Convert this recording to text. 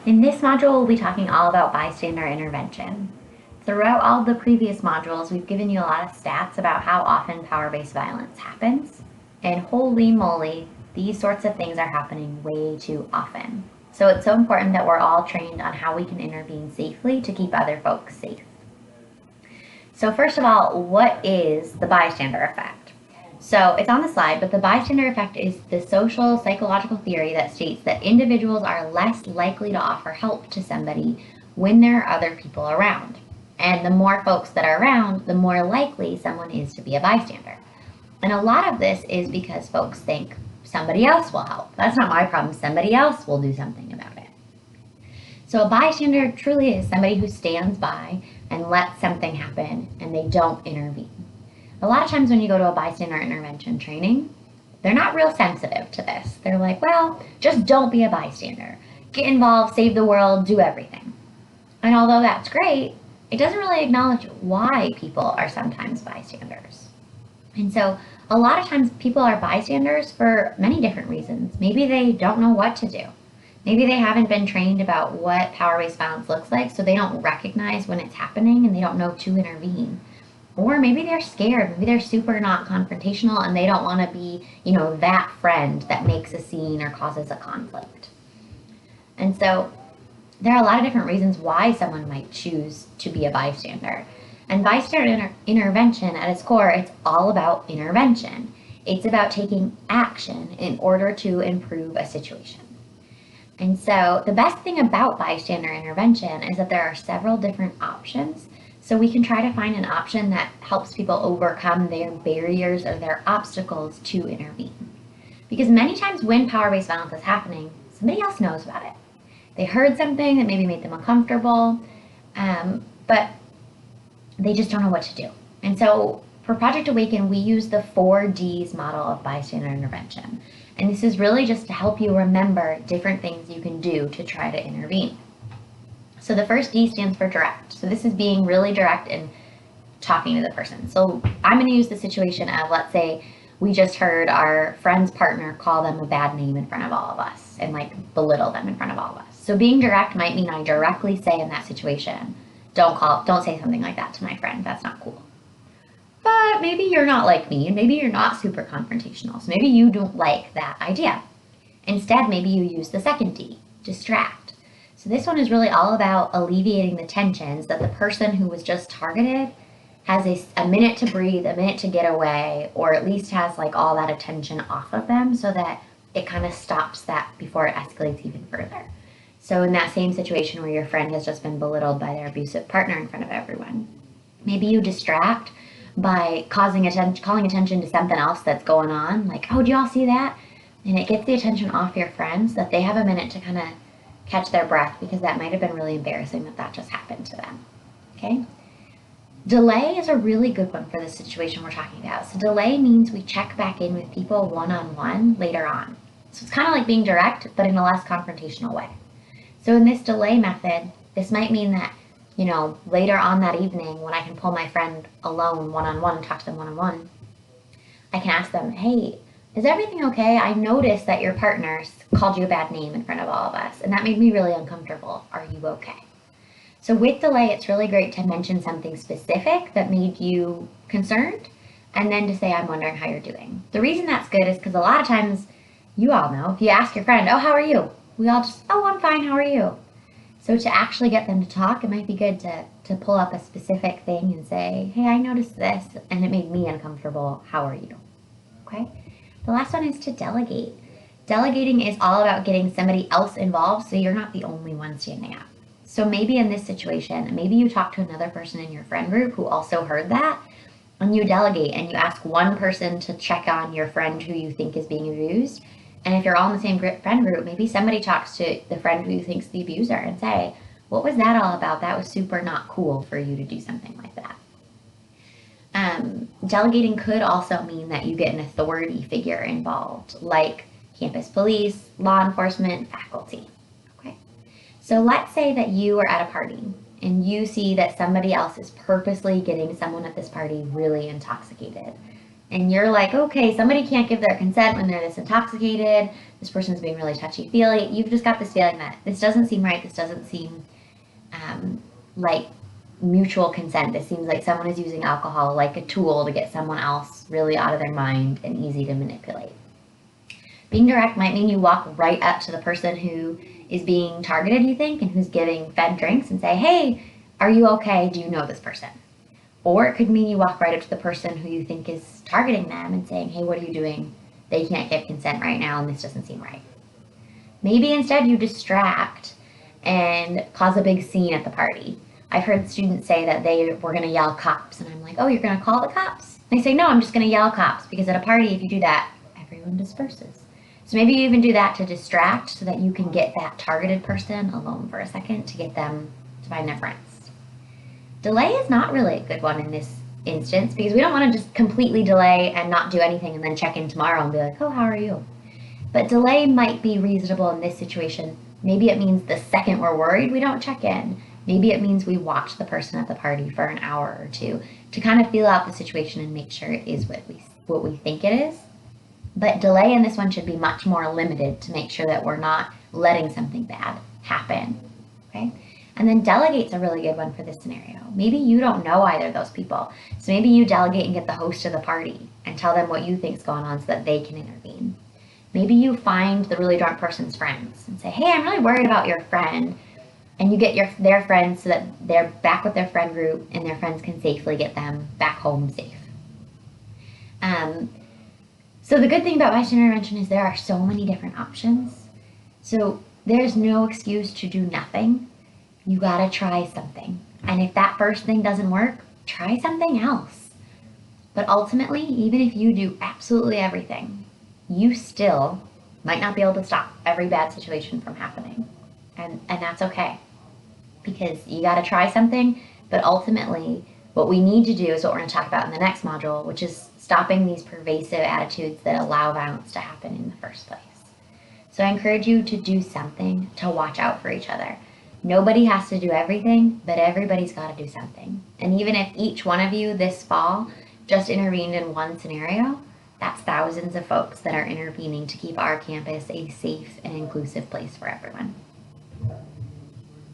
In this module, we'll be talking all about bystander intervention. Throughout all the previous modules, we've given you a lot of stats about how often power-based violence happens. And holy moly, these sorts of things are happening way too often. So it's so important that we're all trained on how we can intervene safely to keep other folks safe. So first of all, what is the bystander effect? So it's on the slide, but the bystander effect is the social psychological theory that states that individuals are less likely to offer help to somebody when there are other people around. And the more folks that are around, the more likely someone is to be a bystander. And a lot of this is because folks think somebody else will help. That's not my problem. Somebody else will do something about it. So a bystander truly is somebody who stands by and lets something happen and they don't intervene. A lot of times when you go to a bystander intervention training, they're not real sensitive to this. They're like, well, just don't be a bystander. Get involved, save the world, do everything. And although that's great, it doesn't really acknowledge why people are sometimes bystanders. And so a lot of times people are bystanders for many different reasons. Maybe they don't know what to do. Maybe they haven't been trained about what power-based violence looks like, so they don't recognize when it's happening and they don't know to intervene. Or maybe they're scared, maybe they're super not confrontational and they don't want to be, that friend that makes a scene or causes a conflict. And so there are a lot of different reasons why someone might choose to be a bystander. And bystander intervention at its core, it's all about intervention. It's about taking action in order to improve a situation. And so the best thing about bystander intervention is that there are several different options. So we can try to find an option that helps people overcome their barriers or their obstacles to intervene. Because many times when power-based violence is happening, somebody else knows about it. They heard something that maybe made them uncomfortable, but they just don't know what to do. And so for Project Awaken, we use the 4Ds model of bystander intervention. And this is really just to help you remember different things you can do to try to intervene. So the first D stands for direct. So this is being really direct and talking to the person. So I'm going to use the situation of, let's say, we just heard our friend's partner call them a bad name in front of all of us and belittle them in front of all of us. So being direct might mean I directly say in that situation, don't say something like that to my friend. That's not cool. But maybe you're not like me and maybe you're not super confrontational. So maybe you don't like that idea. Instead, maybe you use the second D, distract. So this one is really all about alleviating the tensions that the person who was just targeted has a minute to breathe, a minute to get away, or at least has all that attention off of them so that it kind of stops that before it escalates even further. So in that same situation where your friend has just been belittled by their abusive partner in front of everyone, maybe you distract by calling attention to something else that's going on, like, oh, do y'all see that? And it gets the attention off your friends so that they have a minute to kind of catch their breath because that might have been really embarrassing that just happened to them, okay? Delay is a really good one for the situation we're talking about. So delay means we check back in with people one-on-one later on. So it's kind of like being direct, but in a less confrontational way. So in this delay method, this might mean that, later on that evening when I can pull my friend alone one-on-one and talk to them one-on-one, I can ask them, hey, is everything okay? I noticed that your partner called you a bad name in front of all of us, and that made me really uncomfortable. Are you okay? So with delay, it's really great to mention something specific that made you concerned, and then to say, I'm wondering how you're doing. The reason that's good is because a lot of times, you all know, if you ask your friend, oh, how are you? We all just, oh, I'm fine, how are you? So to actually get them to talk, it might be good to pull up a specific thing and say, hey, I noticed this, and it made me uncomfortable. How are you? Okay? The last one is to delegate. Delegating is all about getting somebody else involved so you're not the only one standing up. So maybe in this situation, maybe you talk to another person in your friend group who also heard that, and you delegate and you ask one person to check on your friend who you think is being abused. And if you're all in the same friend group, maybe somebody talks to the friend who you think's the abuser and say, what was that all about? That was super not cool for you to do something like that. Delegating could also mean that you get an authority figure involved, like campus police, law enforcement, faculty. Okay. So let's say that you are at a party and you see that somebody else is purposely getting someone at this party really intoxicated. And you're like, okay, somebody can't give their consent when they're this intoxicated. this person's being really touchy-feely. You've just got this feeling that this doesn't seem right. This doesn't seem like mutual consent. This seems like someone is using alcohol like a tool to get someone else really out of their mind and easy to manipulate. Being direct might mean you walk right up to the person who is being targeted, you think, and who's getting fed drinks and say, hey, are you okay? Do you know this person? Or it could mean you walk right up to the person who you think is targeting them and saying, hey, what are you doing? They can't give consent right now and this doesn't seem right. Maybe instead you distract and cause a big scene at the party. I've heard students say that they were going to yell cops, and I'm like, oh, you're going to call the cops? They say, no, I'm just going to yell cops, because at a party, if you do that, everyone disperses. So maybe you even do that to distract so that you can get that targeted person alone for a second to get them to find their friends. Delay is not really a good one in this instance, because we don't want to just completely delay and not do anything and then check in tomorrow and be like, oh, how are you? But delay might be reasonable in this situation. Maybe it means the second we're worried, we don't check in. Maybe it means we watch the person at the party for an hour or two to kind of feel out the situation and make sure it is what we think it is. But delay in this one should be much more limited to make sure that we're not letting something bad happen, okay? And then delegate's a really good one for this scenario. Maybe you don't know either of those people. So maybe you delegate and get the host of the party and tell them what you think's going on so that they can intervene. Maybe you find the really drunk person's friends and say, hey, I'm really worried about your friend. And you get their friends so that they're back with their friend group and their friends can safely get them back home safe. So the good thing about bystander intervention is there are so many different options. So there's no excuse to do nothing. You gotta try something. And if that first thing doesn't work, try something else. But ultimately, even if you do absolutely everything, you still might not be able to stop every bad situation from happening. And that's okay. Because you got to try something, but ultimately what we need to do is what we're going to talk about in the next module, which is stopping these pervasive attitudes that allow violence to happen in the first place. So I encourage you to do something to watch out for each other. Nobody has to do everything, but everybody's got to do something. And even if each one of you this fall just intervened in one scenario, that's thousands of folks that are intervening to keep our campus a safe and inclusive place for everyone.